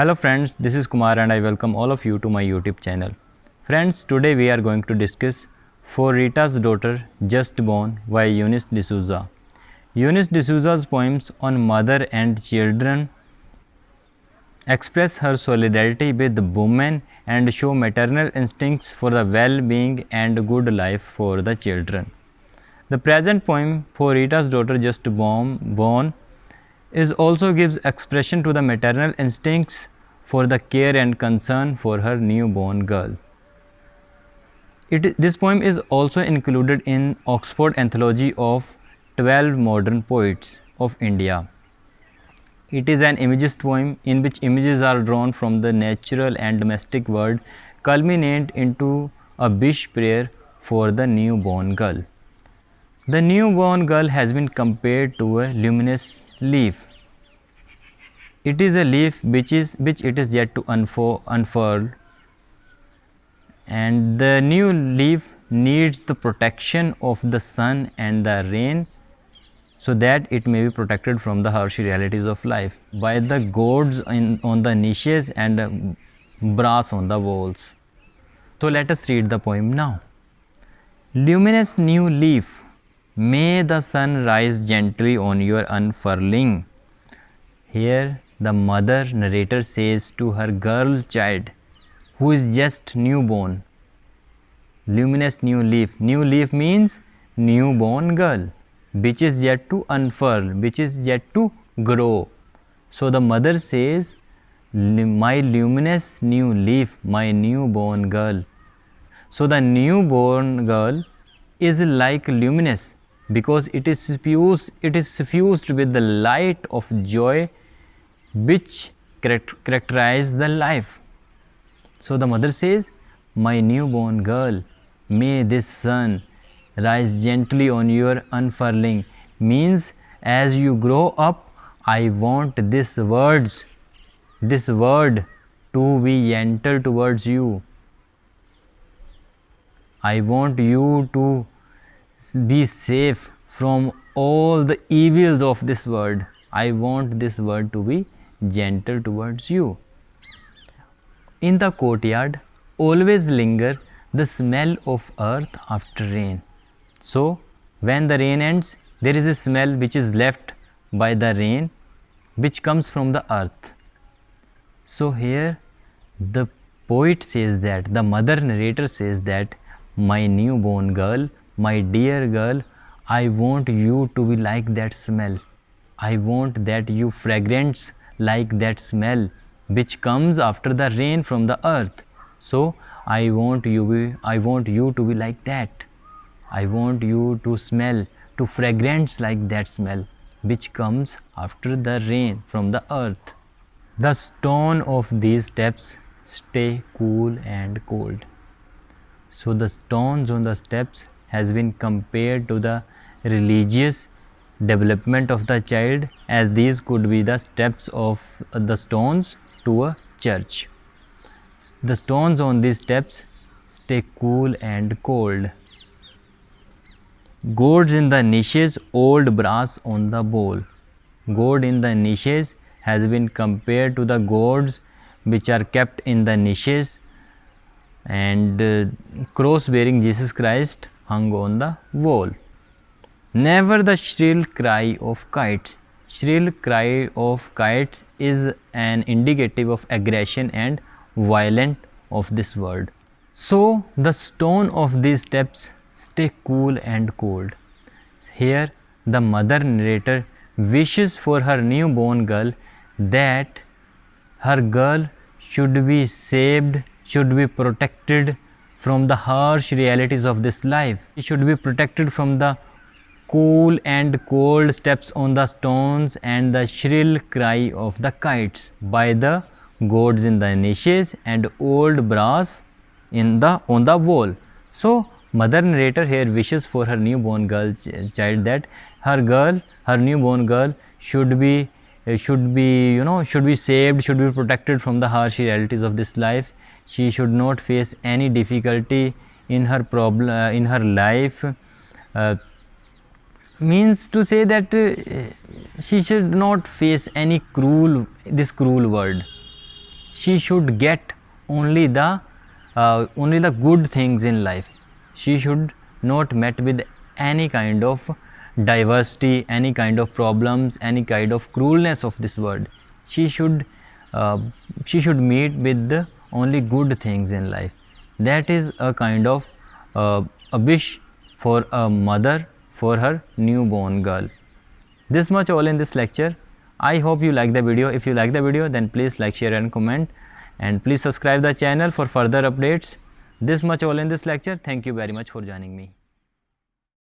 Hello friends, this is Kumar and I welcome all of you to my YouTube channel. Friends, today we are going to discuss For Rita's Daughter Just Born by Eunice D'Souza. Eunice D'Souza's poems on mother and children express her solidarity with women and show maternal instincts for the well-being and good life for the children. The present poem For Rita's Daughter Just Born is also gives expression to the maternal instincts for the care and concern for her newborn girl. This poem is also included in Oxford Anthology of 12 Modern Poets of India. It is an imagist poem in which images are drawn from the natural and domestic world, culminate into a wish prayer for the newborn girl. The newborn girl has been compared to a luminous leaf. It is a leaf which it is yet to unfurl, and the new leaf needs the protection of the sun and the rain so that it may be protected from the harsh realities of life by the gourds on the niches and brass on the walls. So let us read the poem now. Luminous new leaf, may the sun rise gently on your unfurling. Here the mother narrator says to her girl child who is just newborn, luminous new leaf. New leaf means newborn girl, which is yet to unfurl, which is yet to grow. So the mother says, my luminous new leaf, my newborn girl. So the newborn girl is like luminous because it is suffused with the light of joy which characterize the life. So the mother says, my newborn girl, may this sun rise gently on your unfurling. Means as you grow up, I want this word to be gentle towards you. I want you to be safe from all the evils of this world. I want this word to be gentle towards you. In the courtyard always linger the smell of earth after rain. So when the rain ends, there is a smell which is left by the rain which comes from the earth. So here the poet says that, the mother narrator says that, my newborn girl, my dear girl, I want you to be like that smell. I want that you fragrance like that smell which comes after the rain from the earth. So I want you to be like that. I want you to smell, to fragrance like that smell which comes after the rain from the earth. The stone of these steps stay cool and cold. So the stones on the steps has been compared to the religious development of the child, as these could be the steps of the stones to a church. The stones on these steps stay cool and cold. Gourds in the niches, old brass on the bowl. Gourd in the niches has been compared to the gourds which are kept in the niches, and cross bearing Jesus Christ hung on the wall. Never the shrill cry of kites. Shrill cry of kites is an indicative of aggression and violence of this world. So the stone of these steps stay cool and cold. Here the mother narrator wishes for her newborn girl that her girl should be saved, should be protected from the harsh realities of this life. She should be protected from the cool and cold steps on the stones and the shrill cry of the kites by the gourds in the niches and old brass on the wall. So mother narrator here wishes for her newborn girl child that her newborn girl should be saved, should be protected from the harsh realities of this life. She should not face any difficulty in her life. Means to say that she should not face any cruel world. she should get only the good things in life. She should not met with any kind of diversity, any kind of problems, any kind of cruelness of this world. She should meet with the only good things in life. That is a kind of a wish for a mother for her newborn girl. This much all in this lecture. I hope you like the video. If you like the video, then please like, share and comment, and please subscribe the channel for further updates. This much all in this lecture. Thank you very much for joining me.